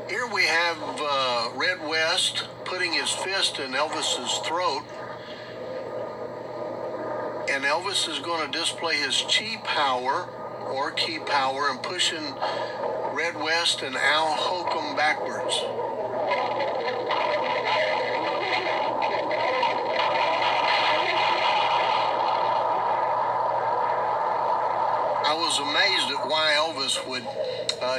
Here we have Red West putting his fist in Elvis's throat, and Elvis is going to display his chi power or key power and pushing Red West and Al Holcomb backwards. I was amazed at why Elvis would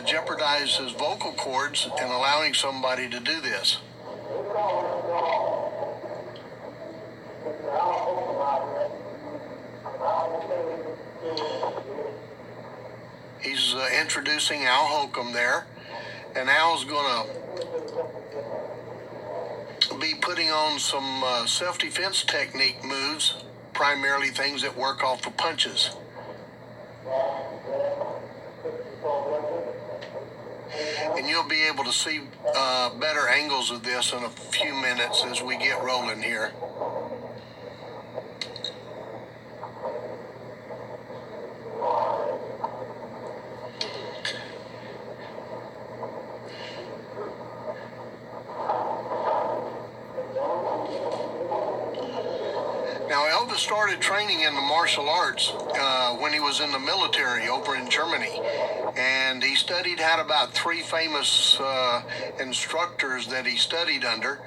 jeopardize his vocal cords and allowing somebody to do this. He's introducing Al Holcomb there, and Al's going to be putting on some self-defense technique moves, primarily things that work off of punches. And you'll be able to see better angles of this in a few minutes as we get rolling here. Now, Elvis started training in the martial arts when he was in the military over in Germany. And he studied, had about 3 famous instructors that he studied under.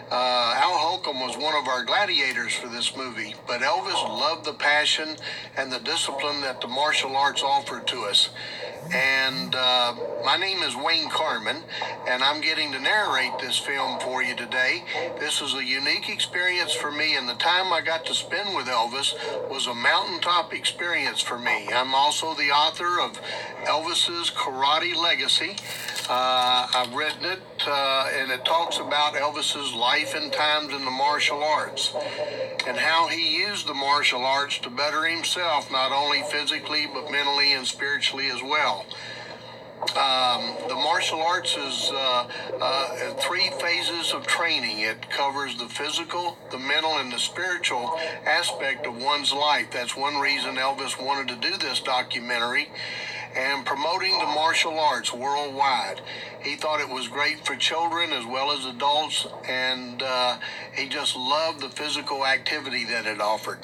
Al Holcomb was one of our gladiators for this movie, but Elvis loved the passion and the discipline that the martial arts offered to us. And my name is Wayne Carman, and I'm getting to narrate this film for you today. This is a unique experience for me, and the time I got to spend with Elvis was a mountaintop experience for me. I'm also the author of Elvis's Karate Legacy. I've written it, and it talks about Elvis's life and times in the martial arts and how he used the martial arts to better himself, not only physically, but mentally and spiritually as well. The martial arts is 3 phases of training. It covers the physical, the mental, and the spiritual aspect of one's life. That's one reason Elvis wanted to do this documentary and promoting the martial arts worldwide. He thought it was great for children as well as adults, and he just loved the physical activity that it offered.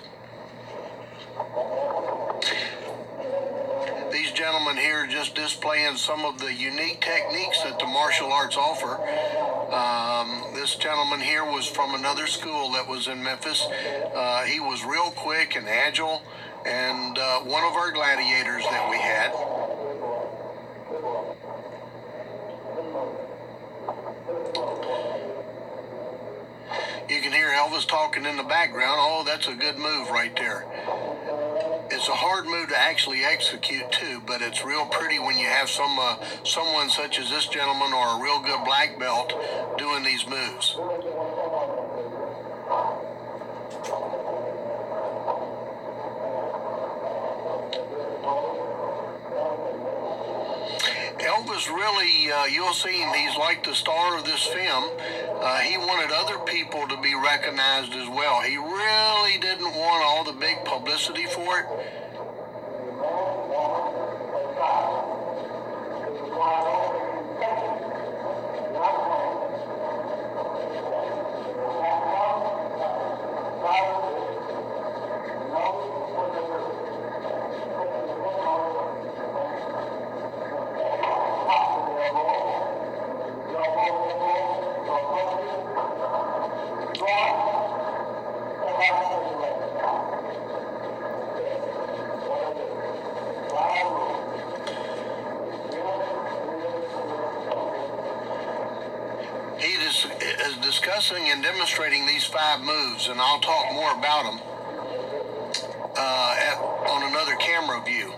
These gentlemen here are just displaying some of the unique techniques that the martial arts offer. This gentleman here was from another school that was in Memphis. He was real quick and agile, and one of our gladiators that we had. You can hear Elvis talking in the background. Oh, that's a good move right there. It's a hard move to actually execute too, but it's real pretty when you have someone such as this gentleman or a real good black belt doing these moves. Elvis really, you'll see him, he's like the star of this film. He wanted other people to be recognized as well. He really didn't want all the big publicity for it. Is discussing and demonstrating these 5 moves, and I'll talk more about them on another camera view.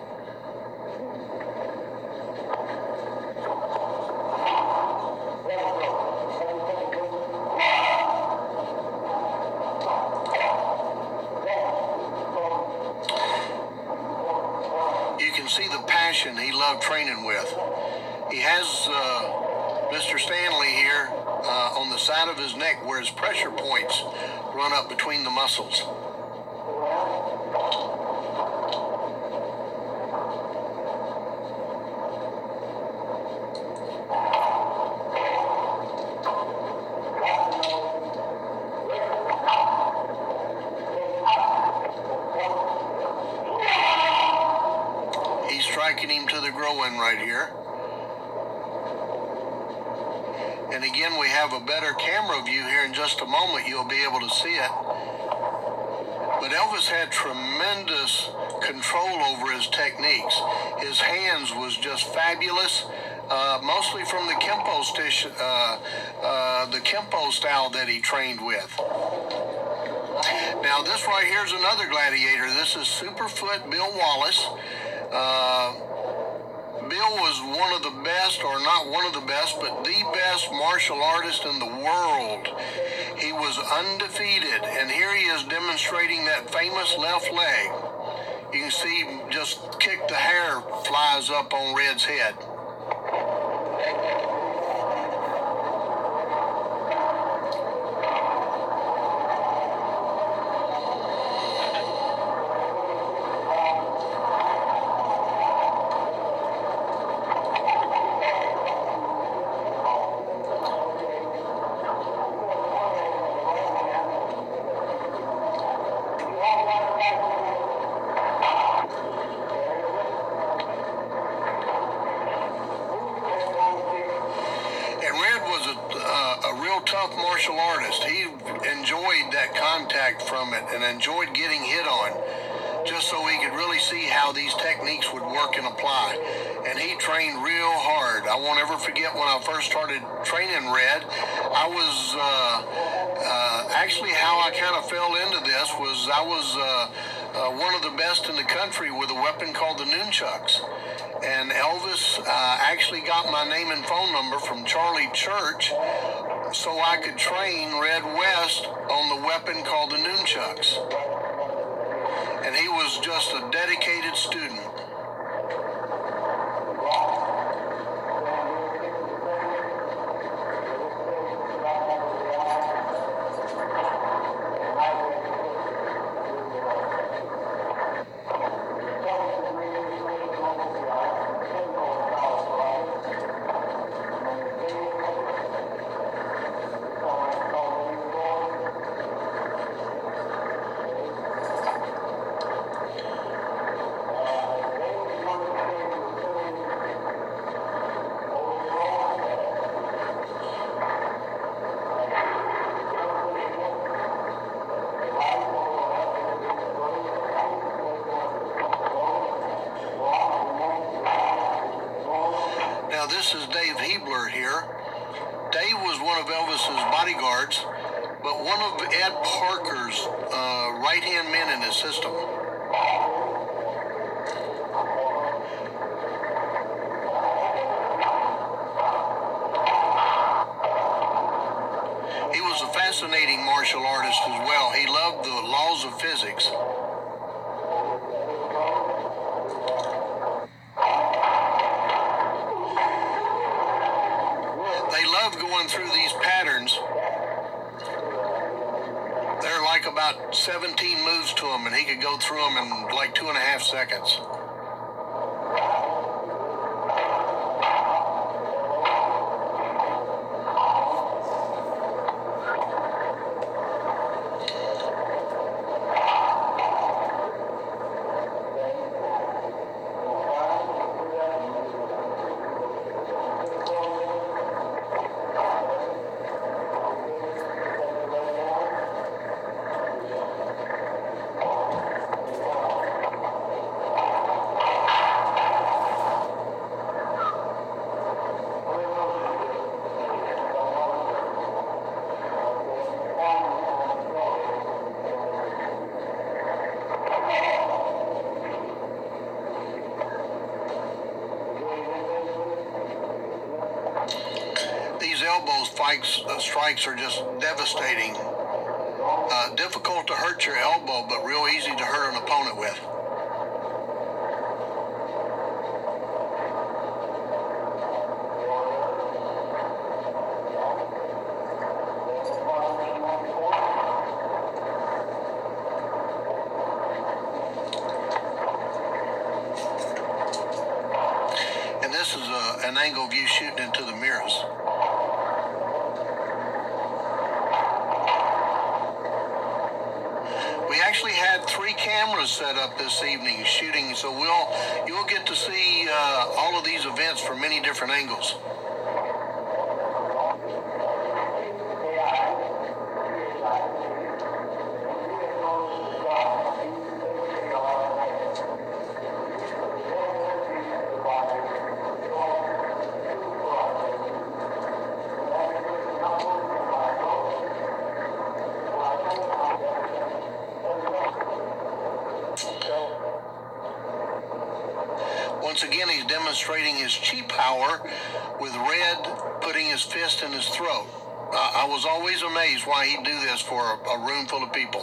You can see the passion he loved training with. He has Mr. Stanley here on the side of his neck where his pressure points run up between the muscles. throw in right here. And again, we have a better camera view here. In just a moment, you'll be able to see it. But Elvis had tremendous control over his techniques. His hands was just fabulous, mostly from the Kempo style that he trained with. Now this right here is another gladiator. This is Superfoot Bill Wallace. Bill was one of the best, or not one of the best, but the best martial artist in the world. He was undefeated, and here he is demonstrating that famous left leg. You can see him just kick, the hair flies up on Red's head. Tough martial artist. He enjoyed that contact from it and enjoyed getting hit on, just so he could really see how these techniques would work and apply. And he trained real hard. I won't ever forget when I first started training Red. I was actually, how I kind of fell into this was I was one of the best in the country with a weapon called the nunchucks. And Elvis actually got my name and phone number from Charlie Church, so I could train Red West on the weapon called the nunchucks. And he was just a dedicated student. Now this is Dave Hebler here. Dave was one of Elvis's bodyguards, but one of Ed Parker's right-hand men in his system. He was a fascinating martial artist as well. He loved the laws of physics. Going through these patterns. They're like about 17 moves to him, and he could go through them in like 2.5 seconds. Strikes are just devastating. Difficult to hurt your elbow, but real easy to hurt an opponent with. And this is an angle view shooting into the mirrors. We actually had 3 cameras Elvis set up this evening shooting. So you'll get to see all of these events from many different angles. Once again, he's demonstrating his chi power with Red putting his fist in his throat. I was always amazed why he'd do this for a room full of people.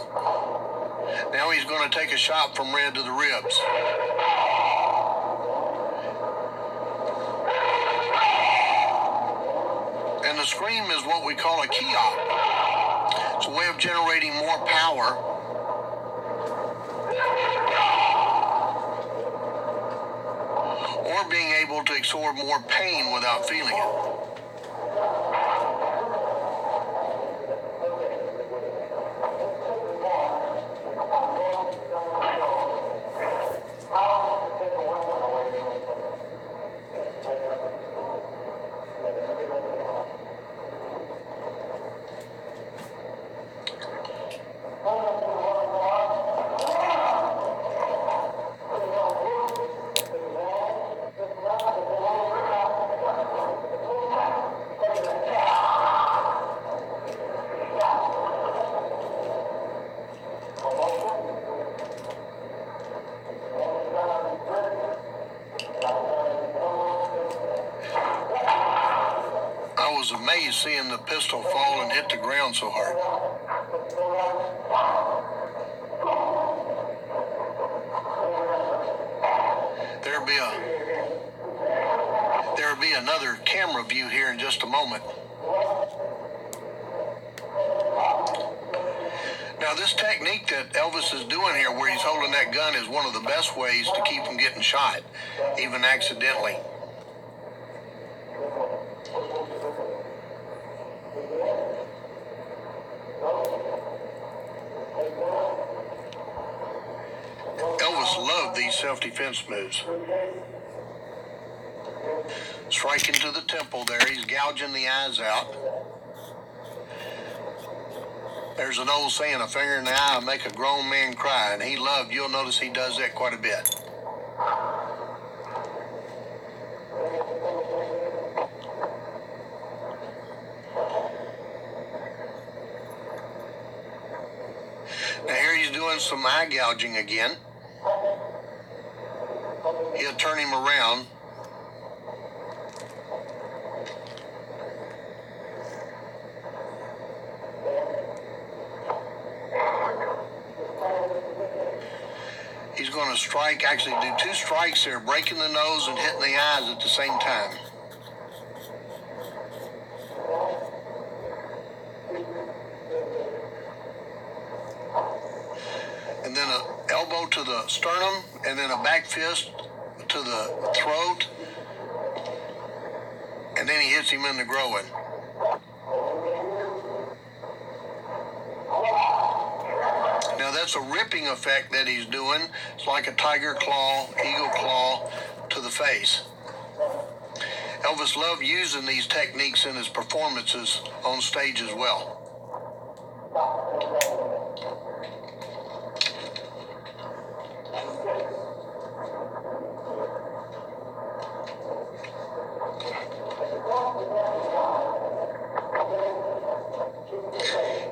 Now he's going to take a shot from Red to the ribs. And the scream is what we call a yall. It's a way of generating more power. Or being able to absorb more pain without feeling it. I was amazed seeing the pistol fall and hit the ground so hard. There'll be another camera view here in just a moment. Now this technique that Elvis is doing here where he's holding that gun is one of the best ways to keep him getting shot, even accidentally. Elvis loved these self-defense moves. Striking to the temple there, he's gouging the eyes out. There's an old saying, a finger in the eye will make a grown man cry, and you'll notice he does that quite a bit. Now here he's doing some eye gouging again. He'll turn him around. He's going to strike, actually do two strikes there, breaking the nose and hitting the eyes at the same time. And then an elbow to the sternum, and then a back fist to the throat, and then he hits him in the groin. Now that's a ripping effect that he's doing. It's like a tiger claw, eagle claw to the face. Elvis loved using these techniques in his performances on stage as well.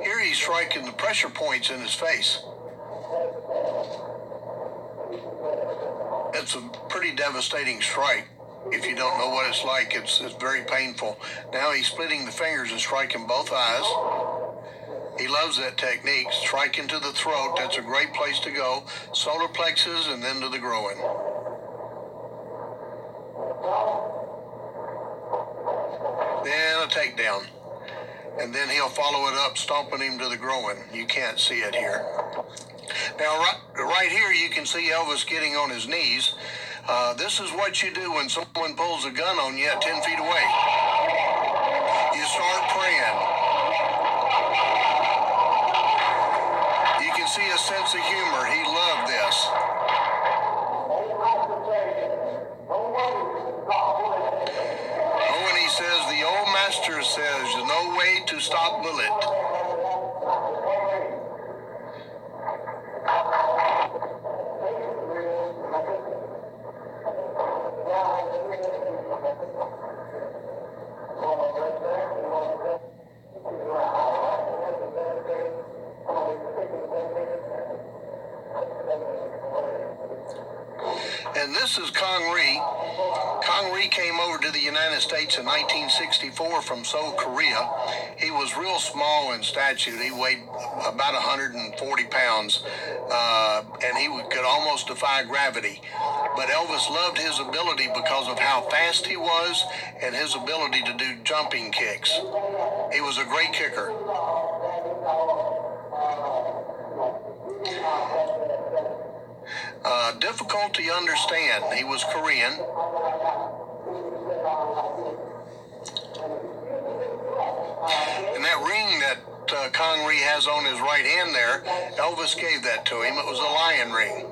Here he's striking the pressure points in his face. It's a pretty devastating strike. If you don't know what it's like, it's very painful. Now he's splitting the fingers and striking both eyes. He loves that technique. Striking to the throat, that's a great place to go. Solar plexus and then to the groin. Then a takedown. And then he'll follow it up, stomping him to the groin. You can't see it here. Now, right here, you can see Elvis getting on his knees. This is what you do when someone pulls a gun on you at 10 feet away. You start praying. You can see a sense of humor. He loved this. instructor says, no way to stop bullet. And this is Kong Rhee. Kong Rhee came over to the United States in 1964 from Seoul, Korea. He was real small in stature. He weighed about 140 pounds, and he could almost defy gravity. But Elvis loved his ability because of how fast he was and his ability to do jumping kicks. He was a great kicker. Difficult to understand. He was Korean. And that ring that Kong Rhee has on his right hand there, Elvis gave that to him. It was a lion ring.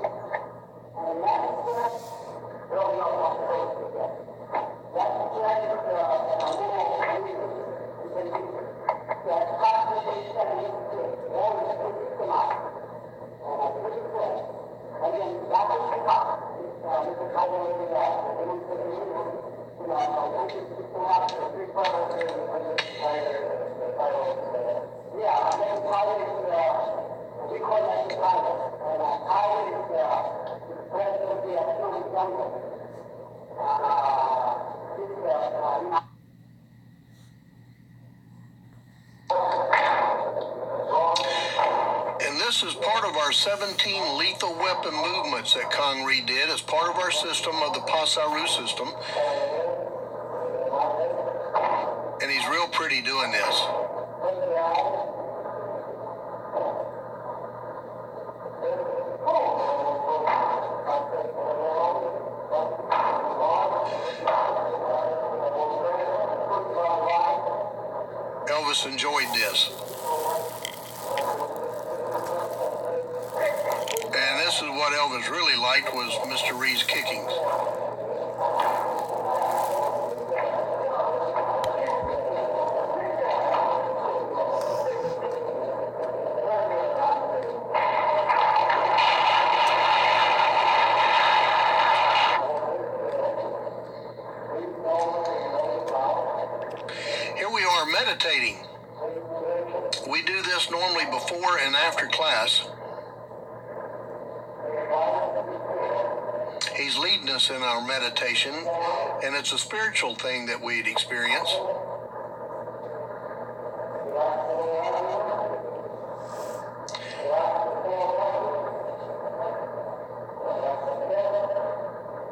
This is part of our 17 lethal weapon movements that Kong Rhee did as part of our system of the Pasaru system. And he's real pretty doing this. Elvis enjoyed this. And this is what Elvis really liked, was Mr. Rhee's kickings. Here we are meditating. We do this normally before and after class. He's leading us in our meditation, and it's a spiritual thing that we'd experience.